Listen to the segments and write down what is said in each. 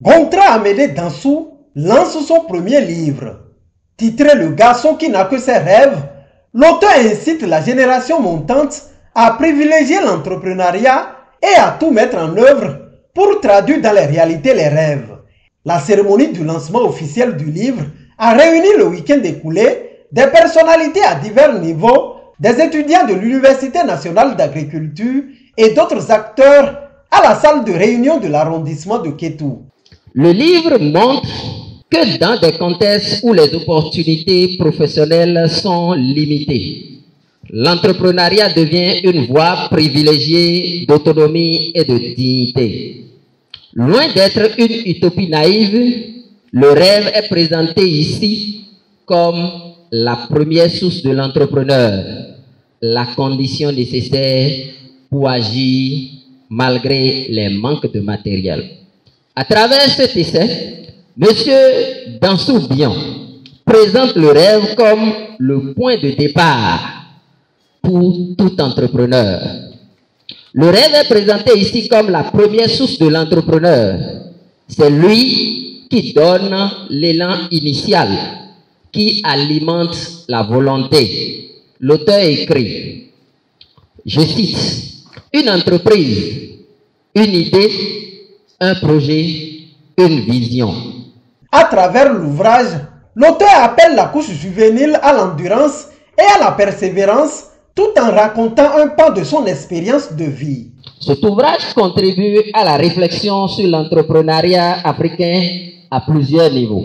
Gontran Amédée Dansou lance son premier livre. Titré Le garçon qui n'a que ses rêves, l'auteur incite la génération montante à privilégier l'entrepreneuriat et à tout mettre en œuvre pour traduire dans les réalités les rêves. La cérémonie du lancement officiel du livre a réuni le week-end écoulé des personnalités à divers niveaux, des étudiants de l'Université nationale d'agriculture et d'autres acteurs à la salle de réunion de l'arrondissement de Kétou. Le livre montre que dans des contextes où les opportunités professionnelles sont limitées, l'entrepreneuriat devient une voie privilégiée d'autonomie et de dignité. Loin d'être une utopie naïve, le rêve est présenté ici comme la première source de l'entrepreneur, la condition nécessaire pour agir malgré les manques de matériel. À travers cet essai, M. Dansou Bion présente le rêve comme le point de départ pour tout entrepreneur. Le rêve est présenté ici comme la première source de l'entrepreneur. C'est lui qui donne l'élan initial, qui alimente la volonté. L'auteur écrit, je cite, « Une entreprise, une idée, un projet, une vision. » À travers l'ouvrage, l'auteur appelle la couche juvénile à l'endurance et à la persévérance tout en racontant un pan de son expérience de vie. Cet ouvrage contribue à la réflexion sur l'entrepreneuriat africain à plusieurs niveaux.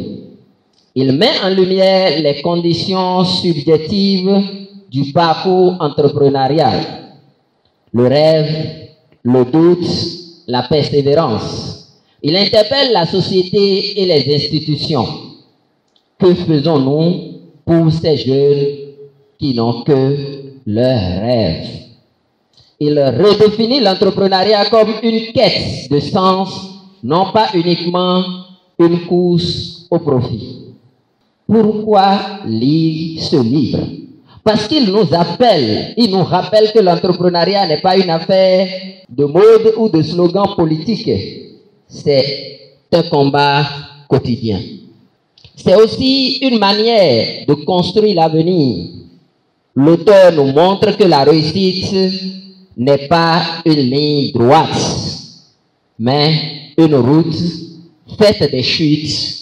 Il met en lumière les conditions subjectives du parcours entrepreneurial, le rêve, le doute, la persévérance. Il interpelle la société et les institutions. Que faisons-nous pour ces jeunes qui n'ont que leurs rêves? Il redéfinit l'entrepreneuriat comme une quête de sens, non pas uniquement une course au profit. Pourquoi lire ce livre? Parce qu'il nous appelle, il nous rappelle que l'entrepreneuriat n'est pas une affaire de mode ou de slogan politique. C'est un combat quotidien. C'est aussi une manière de construire l'avenir. L'auteur nous montre que la réussite n'est pas une ligne droite, mais une route faite des chutes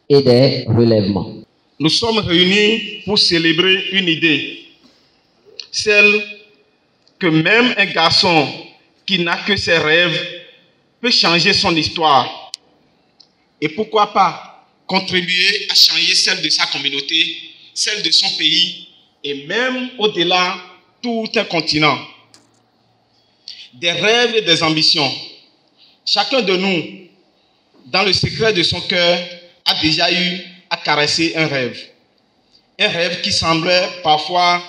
et des relèvements. Nous sommes réunis pour célébrer une idée, celle que même un garçon qui n'a que ses rêves peut changer son histoire. Et pourquoi pas contribuer à changer celle de sa communauté, celle de son pays et même au-delà tout un continent. Des rêves et des ambitions. Chacun de nous, dans le secret de son cœur, a déjà eu à caresser un rêve. Un rêve qui semblait parfois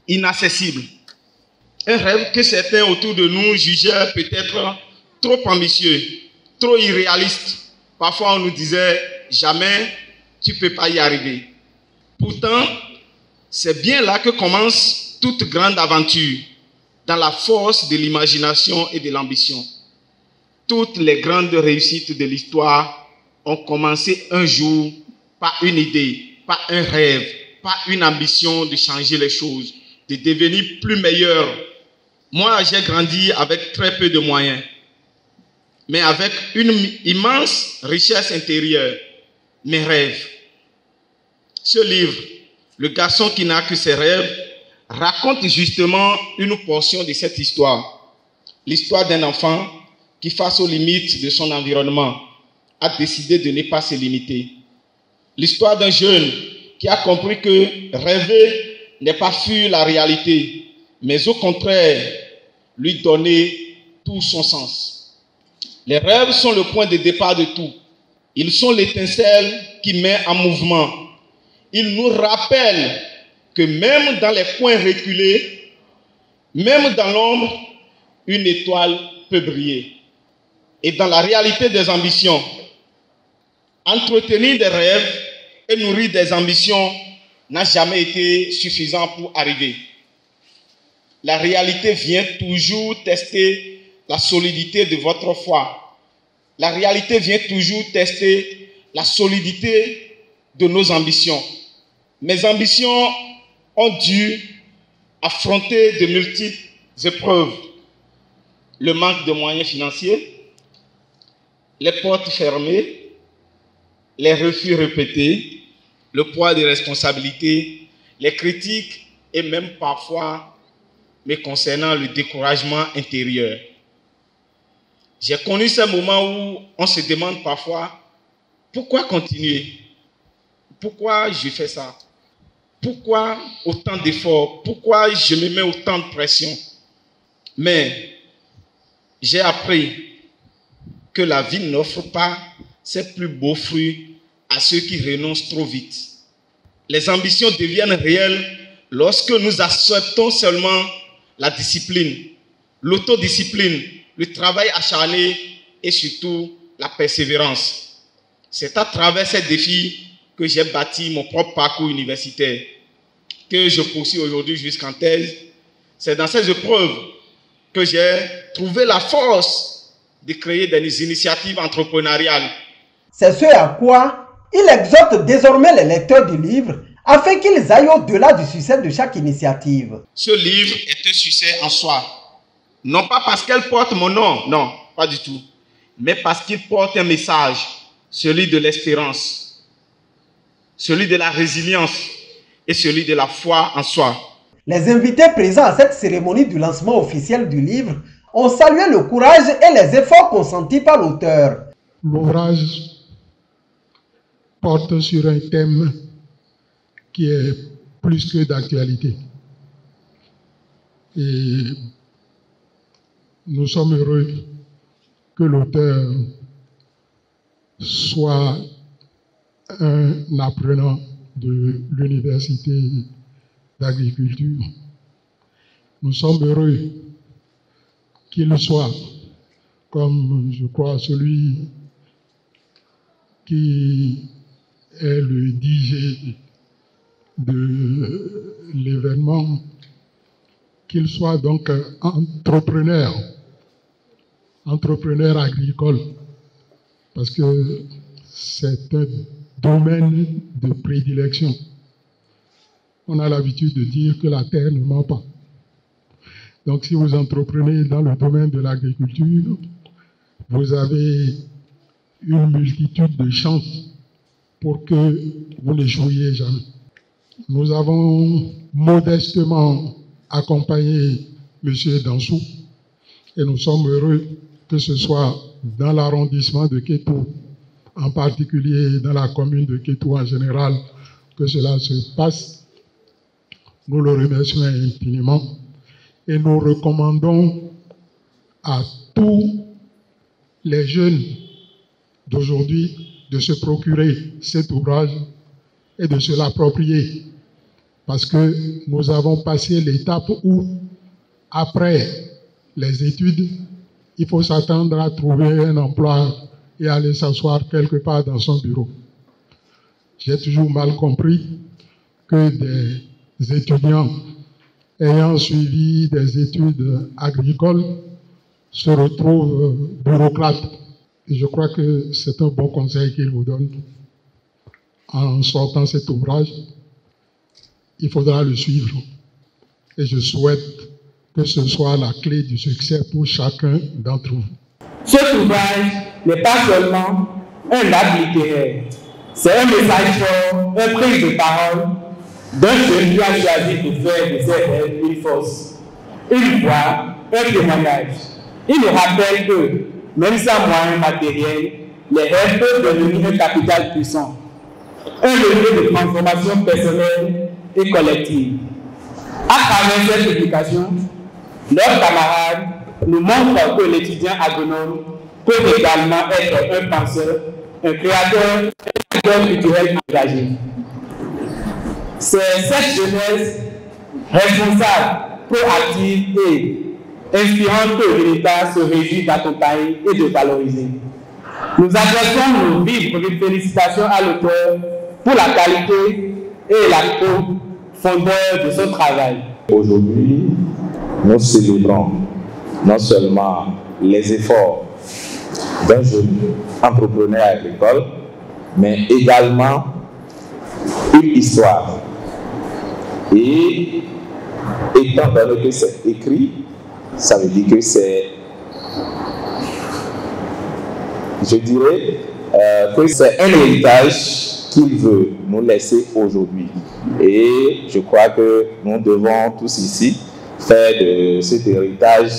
inaccessible. Un rêve que certains autour de nous jugeaient peut-être trop ambitieux, trop irréaliste. Parfois on nous disait, jamais tu ne peux pas y arriver. Pourtant, c'est bien là que commence toute grande aventure, dans la force de l'imagination et de l'ambition. Toutes les grandes réussites de l'histoire ont commencé un jour par une idée, par un rêve, par une ambition de changer les choses, de devenir plus meilleur. Moi, j'ai grandi avec très peu de moyens, mais avec une immense richesse intérieure, mes rêves. Ce livre, Le garçon qui n'a que ses rêves, raconte justement une portion de cette histoire. L'histoire d'un enfant qui, face aux limites de son environnement, a décidé de ne pas se limiter. L'histoire d'un jeune qui a compris que rêver n'est pas fuir la réalité, mais au contraire, lui donner tout son sens. Les rêves sont le point de départ de tout. Ils sont l'étincelle qui met en mouvement. Ils nous rappellent que même dans les coins reculés, même dans l'ombre, une étoile peut briller. Et dans la réalité des ambitions, entretenir des rêves et nourrir des ambitions n'a jamais été suffisant pour arriver. La réalité vient toujours tester la solidité de votre foi. la réalité vient toujours tester la solidité de nos ambitions. Mes ambitions ont dû affronter de multiples épreuves. Le manque de moyens financiers, les portes fermées, les refus répétés, le poids des responsabilités, les critiques et même parfois, mais concernant le découragement intérieur. J'ai connu ce moment où on se demande parfois pourquoi continuer? Pourquoi je fais ça? Pourquoi autant d'efforts? Pourquoi je me mets autant de pression? Mais j'ai appris que la vie n'offre pas ses plus beaux fruits à ceux qui renoncent trop vite. Les ambitions deviennent réelles lorsque nous acceptons seulement la discipline, l'autodiscipline, le travail acharné et surtout la persévérance. C'est à travers ces défis que j'ai bâti mon propre parcours universitaire, que je poursuis aujourd'hui jusqu'en thèse. C'est dans ces épreuves que j'ai trouvé la force de créer des initiatives entrepreneuriales. C'est ce à quoi il exhorte désormais les lecteurs du livre afin qu'ils aillent au-delà du succès de chaque initiative. Ce livre est un succès en soi. Non pas parce qu'elle porte mon nom, non, pas du tout, mais parce qu'il porte un message, celui de l'espérance, celui de la résilience et celui de la foi en soi. Les invités présents à cette cérémonie du lancement officiel du livre ont salué le courage et les efforts consentis par l'auteur. L'ouvrage porte sur un thème qui est plus que d'actualité. Et nous sommes heureux que l'auteur soit un apprenant de l'université d'agriculture. Nous sommes heureux qu'il soit, comme je crois, celui qui est le DJ de l'événement, qu'il soit donc entrepreneur agricole, parce que c'est un domaine de prédilection. On a l'habitude de dire que la terre ne ment pas. Donc si vous entreprenez dans le domaine de l'agriculture, vous avez une multitude de chances pour que vous n'échouiez jamais. Nous avons modestement accompagné M. Dansou et nous sommes heureux que ce soit dans l'arrondissement de Kétou, en particulier dans la commune de Kétou en général, que cela se passe. Nous le remercions infiniment et nous recommandons à tous les jeunes d'aujourd'hui de se procurer cet ouvrage et de se l'approprier, parce que nous avons passé l'étape où, après les études, il faut s'attendre à trouver un emploi et aller s'asseoir quelque part dans son bureau. J'ai toujours mal compris que des étudiants ayant suivi des études agricoles se retrouvent bureaucrates. Et je crois que c'est un bon conseil qu'il vous donne. En sortant cet ouvrage, il faudra le suivre. Et je souhaite que ce soit la clé du succès pour chacun d'entre vous. Cet ouvrage n'est pas seulement un acte littéraire, c'est un message fort, une prise de parole d'un jeune qui a choisi de faire de ses rêves une force, une voix, un témoignage. Il nous rappelle que, même sans moyens matériels, les rêves peuvent devenir un capital puissant, un levier de transformation personnelle et collective. À travers cette publication, leurs camarades nous montrent que l'étudiant agronome peut également être un penseur, un créateur, un acteur culturel engagé. C'est cette jeunesse responsable, proactive et inspirante que l'État se réjouit d'accompagner et de valoriser. Nous adressons nos vives félicitations à l'auteur pour la qualité et la profondeur de son travail. Aujourd'hui, nous célébrons non seulement les efforts d'un jeune entrepreneur agricole, mais également une histoire. Et étant donné que c'est écrit, ça veut dire que c'est, je dirais, que c'est un héritage qu'il veut nous laisser aujourd'hui. Et je crois que nous devons tous ici faire de cet héritage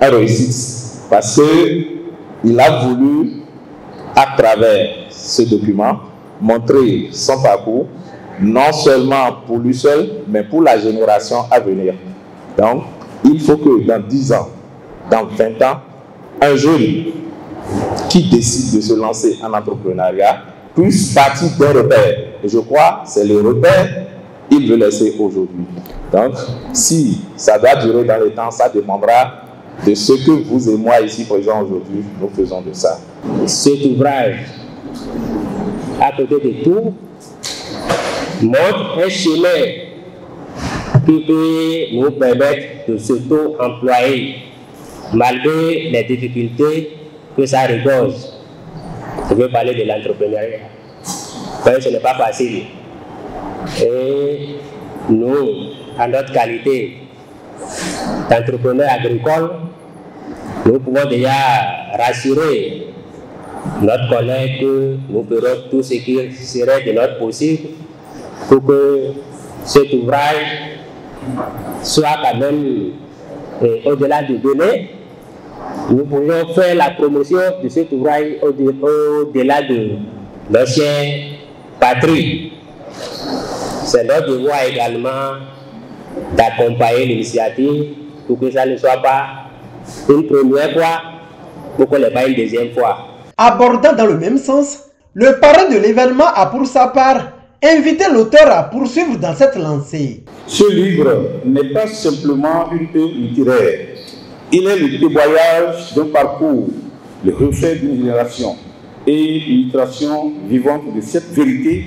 un réussite, parce qu'il a voulu, à travers ce document, montrer son parcours, non seulement pour lui seul, mais pour la génération à venir. Donc, il faut que dans 10 ans, dans 20 ans, un jeune qui décide de se lancer en entrepreneuriat puisse partir d'un repère. Et je crois que c'est le repère qu'il veut laisser aujourd'hui. Donc, si ça doit durer dans le temps, ça dépendra de ce que vous et moi ici présents aujourd'hui, nous faisons de ça. Cet ouvrage, à côté de tout, montre un chemin qui peut nous permettre de s'auto-employer malgré les difficultés que ça regorge. Je veux parler de l'entrepreneuriat. Ce n'est pas facile. Et nous, en notre qualité d'entrepreneurs agricoles, nous pouvons déjà rassurer notre collègue que nous ferons tout ce qui serait de notre possible pour que cet ouvrage soit quand même, au-delà de donner, nous pouvons faire la promotion de cet ouvrage au-delà de l'ancienne patrie. C'est notre devoir également d'accompagner l'initiative pour que ça ne soit pas une première fois, pour qu'on ne pas une deuxième fois. Abordant dans le même sens, le parrain de l'événement a pour sa part invité l'auteur à poursuivre dans cette lancée. Ce livre n'est pas simplement une œuvre littéraire. Il est le témoignage d'un parcours, le reflet d'une génération et l'illustration vivante de cette vérité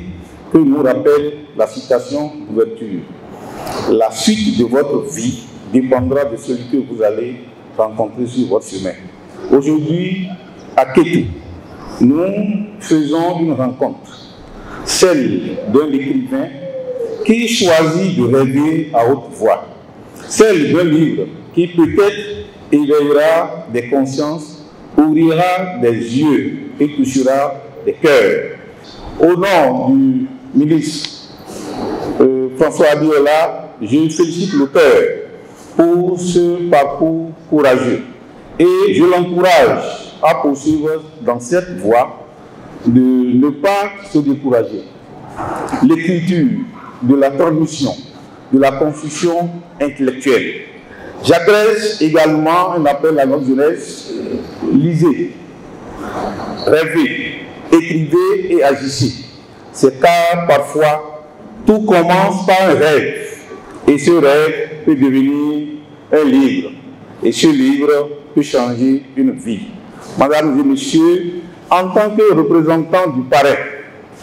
que nous rappelle la citation d'ouverture. La suite de votre vie dépendra de celui que vous allez rencontrer sur votre chemin. Aujourd'hui, à Kétou, nous faisons une rencontre, celle d'un écrivain qui choisit de rêver à haute voix, celle d'un livre qui peut-être éveillera des consciences, ouvrira des yeux et touchera des cœurs. Au nom du ministre François Abiola, je félicite l'auteur pour ce parcours courageux et je l'encourage à poursuivre dans cette voie, de ne pas se décourager. L'écriture, de la transmission, de la construction intellectuelle. J'adresse également un appel à notre jeunesse: lisez, rêvez, écrivez et agissez. C'est car parfois tout commence par un rêve et ce rêve peut devenir un livre et ce livre peut changer une vie. Mesdames et messieurs, en tant que représentant du parrain,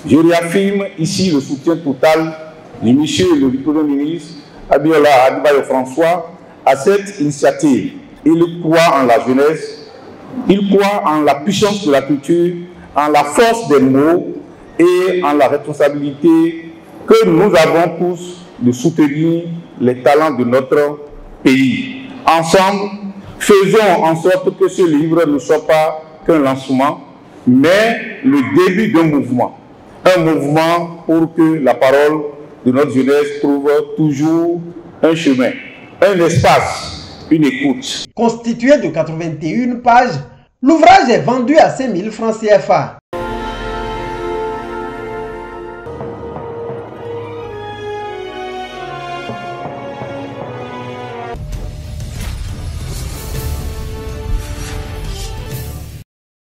je réaffirme ici le soutien total du monsieur le Premier ministre Abiola Adebayo François à cette initiative. Il croit en la jeunesse, il croit en la puissance de la culture, en la force des mots et en la responsabilité que nous avons tous de soutenir les talents de notre pays. Ensemble, faisons en sorte que ce livre ne soit pas qu'un lancement, mais le début d'un mouvement. Un mouvement pour que la parole de notre jeunesse trouve toujours un chemin, un espace, une écoute. Constitué de 81 pages, l'ouvrage est vendu à 5 000 francs CFA.